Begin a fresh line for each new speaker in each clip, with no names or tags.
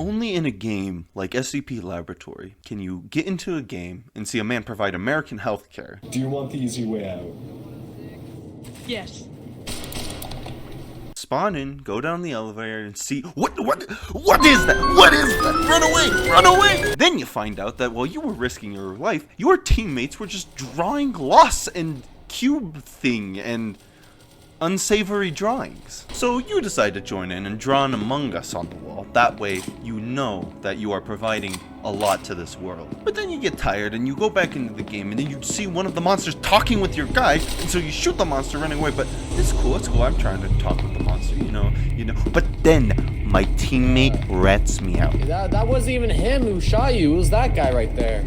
Only in a game like SCP Laboratory can you get into a game and see a man provide American healthcare.
Do you want the easy way out?
Yes.
Spawn in, go down the elevator and see what is that? What is that? Run away! Run away! Then you find out that while you were risking your life, your teammates were just drawing loss and cube thing and unsavory drawings. So you decide to join in and draw an Among Us on the wall. That way you know that you are providing a lot to this world. But then you get tired and you go back into the game and then you see one of the monsters talking with your guy, and so you shoot the monster running away. But it's cool, I'm trying to talk with the monster, you know. But then my teammate rats me out.
That wasn't even him who shot you, it was that guy right there.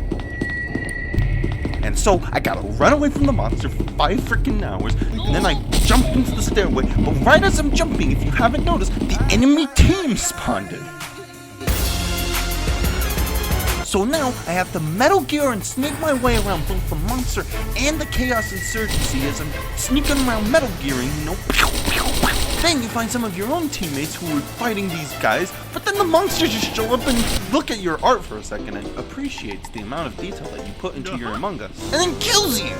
And so I gotta run away from the monster for 5 freaking hours, and then I jump into the stairway, but right as I'm jumping, if you haven't noticed, the enemy team spawned in. So now I have to Metal Gear and snake my way around both the monster and the Chaos Insurgency as I'm sneaking around Metal Gearing, you know. Then you find some of your own teammates who are fighting these guys, but then the monsters just show up and look at your art for a second and appreciates the amount of detail that you put into your Among Us, and then kills you!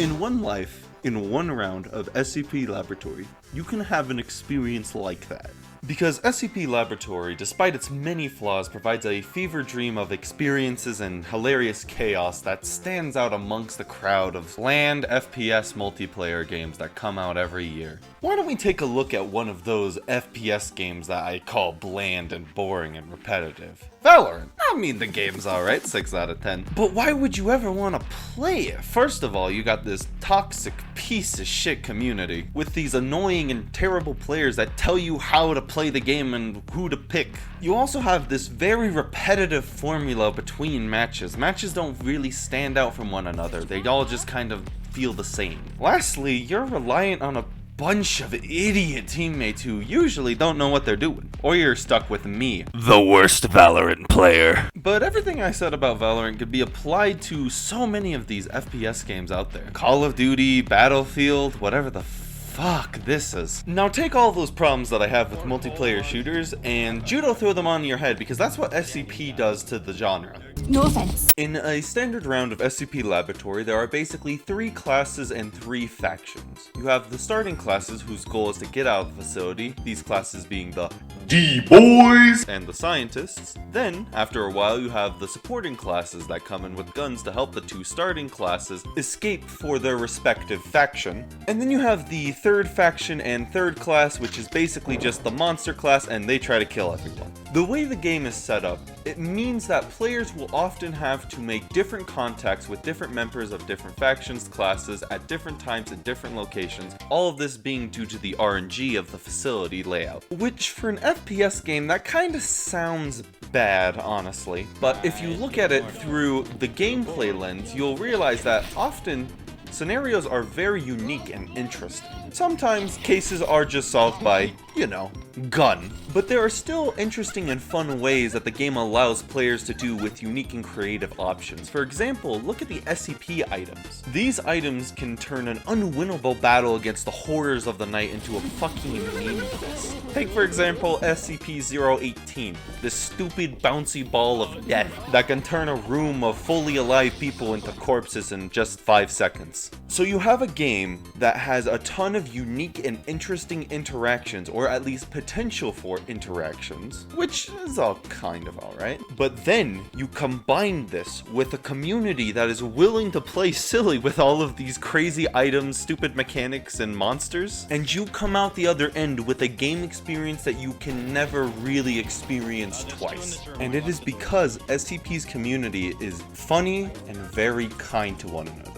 In one life, in one round of SCP Laboratory, you can have an experience like that. Because SCP Laboratory, despite its many flaws, provides a fever dream of experiences and hilarious chaos that stands out amongst the crowd of bland FPS multiplayer games that come out every year. Why don't we take a look at one of those FPS games that I call bland and boring and repetitive? Valorant. I mean, the game's alright, 6 out of 10. But why would you ever want to play it? First of all, you got this toxic piece of shit community with these annoying and terrible players that tell you how to play the game and who to pick. You also have this very repetitive formula between matches. Matches don't really stand out from one another. They all just kind of feel the same. Lastly, you're reliant on a bunch of idiot teammates who usually don't know what they're doing. Or you're stuck with me, the worst Valorant player. But everything I said about Valorant could be applied to so many of these FPS games out there. Call of Duty, Battlefield, whatever the fuck this is. Now take all those problems that I have with multiplayer shooters and judo throw them on your head, because that's what SCP does to the genre.
No offense.
In a standard round of SCP Laboratory, there are basically 3 classes and 3 factions. You have the starting classes, whose goal is to get out of the facility, these classes being the D-Boys and the scientists. Then, after a while, you have the supporting classes that come in with guns to help the 2 starting classes escape for their respective faction. And then you have the 3rd faction and 3rd class, which is basically just the monster class, and they try to kill everyone. The way the game is set up, it means that players will often have to make different contacts with different members of different factions, classes, at different times at different locations, all of this being due to the RNG of the facility layout. Which, for an FPS game, that kinda sounds bad, honestly. But if you look at it through the gameplay lens, you'll realize that often scenarios are very unique and interesting. Sometimes cases are just solved by, you know, gun. But there are still interesting and fun ways that the game allows players to do with unique and creative options. For example, look at the SCP items. These items can turn an unwinnable battle against the horrors of the night into a fucking meme fest. Take for example SCP-018, this stupid bouncy ball of death that can turn a room of fully alive people into corpses in just 5 seconds. So you have a game that has a ton of unique and interesting interactions, or at least potential for interactions, which is all kind of alright. But then you combine this with a community that is willing to play silly with all of these crazy items, stupid mechanics, and monsters, and you come out the other end with a game experience that you can never really experience twice. And it is because SCP's community is funny and very kind to one another.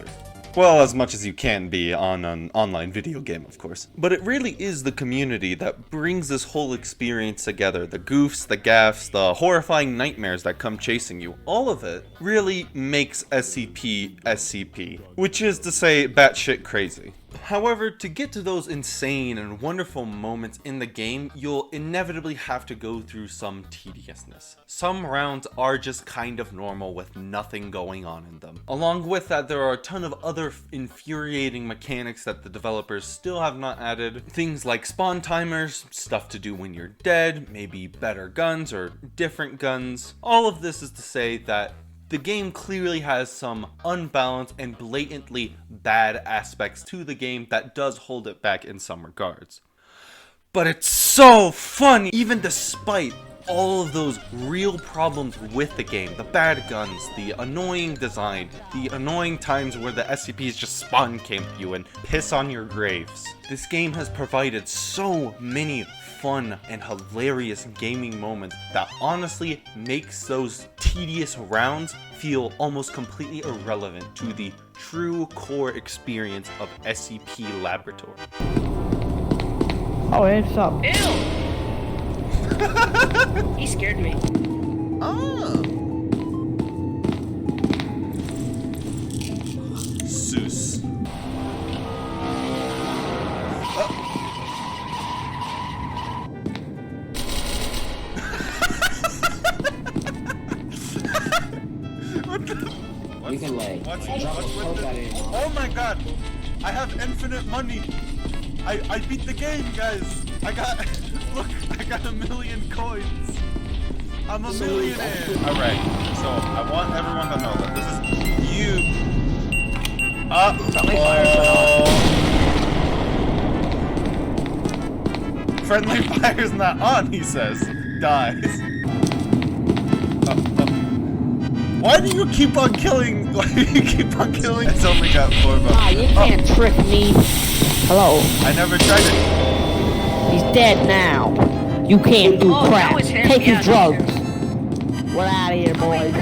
Well, as much as you can be on an online video game, of course. But it really is the community that brings this whole experience together. The goofs, the gaffes, the horrifying nightmares that come chasing you. All of it really makes SCP SCP. Which is to say, batshit crazy. However, to get to those insane and wonderful moments in the game, you'll inevitably have to go through some tediousness. Some rounds are just kind of normal with nothing going on in them. Along with that, there are a ton of other infuriating mechanics that the developers still have not added. Things like spawn timers, stuff to do when you're dead, maybe better guns or different guns. All of this is to say that the game clearly has some unbalanced and blatantly bad aspects to the game that does hold it back in some regards. But it's so fun, even despite all of those real problems with the game. The bad guns, the annoying design, the annoying times where the SCPs just spawn camp you and piss on your graves. This game has provided so many fun and hilarious gaming moments that honestly makes those tedious rounds feel almost completely irrelevant to the true core experience of SCP Laboratory.
Oh, it's up.
Ew! He scared me.
Seuss.
You can lay.
What's with this? Oh my god! I have infinite money! I beat the game, guys! Look, I got 1 million coins! I'm a millionaire! Alright, so I want everyone to know that this is you. Friendly fire's not on, he says. Dies. Why do you keep on killing? It's only got 4 bucks.
Ah, you can't trick me. Hello.
I never tried it.
He's dead now. You can't do
Oh,
crap.
that was him.
Take
Yeah,
his drugs. We're out of here, boys.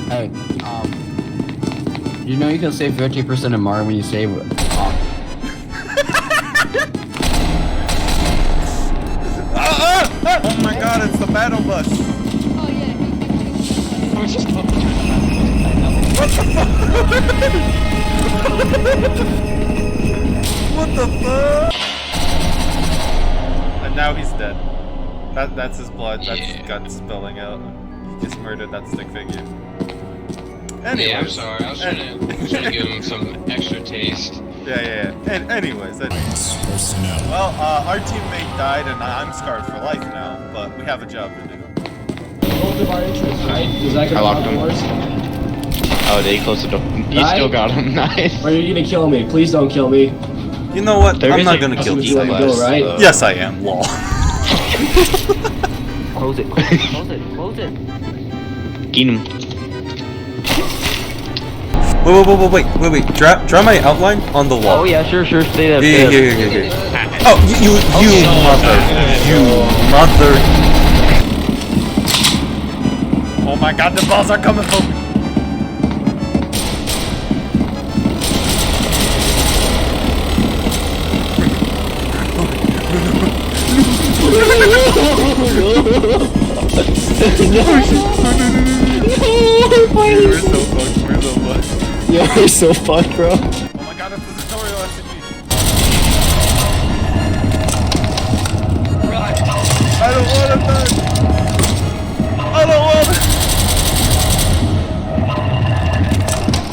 Hey, you know you can save 50% of Mario when you save
Oh my god, it's the battle bus.
Oh, yeah.
What the fuck? And now he's dead. That's his blood, that's his guts spilling out. He just murdered that stick figure. Anyways.
Yeah, I'm sorry. I was trying to give him some extra taste.
Yeah. Anyways. Well, our teammate died and I'm scarred for life now, but we have a job to do.
I locked him. Oh, they closed the door. You still got him. Nice.
Or are you gonna kill me? Please don't kill me.
You know what?
There
I'm
is
not
a
gonna kill
Kazuki
you.
Go, right?
Yes, I am. Lol.
Close it. Close it.
Get him.
Wait. Draw my outline on the wall.
Oh, yeah, sure. Stay there.
Here. Oh, you mother. Oh my god, the balls are coming for me. We're so fucked.
Yeah, we're so fucked, bro.
Oh my god, it's the tutorial SCP. I don't want to die. I don't want to.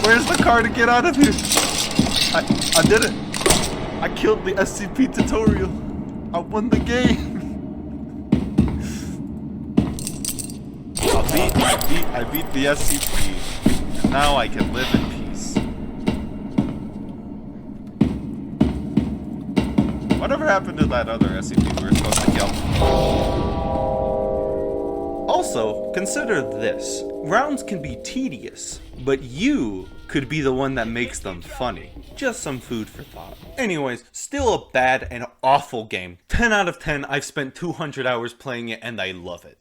Where's the car to get out of here? I did it. I killed the SCP tutorial. I won the game. I beat the SCP. And now I can live in peace. Whatever happened to that other SCP we were supposed to kill? Also, consider this. Rounds can be tedious, but you could be the one that makes them funny. Just some food for thought. Anyways, still a bad and awful game. 10 out of 10, I've spent 200 hours playing it and I love it.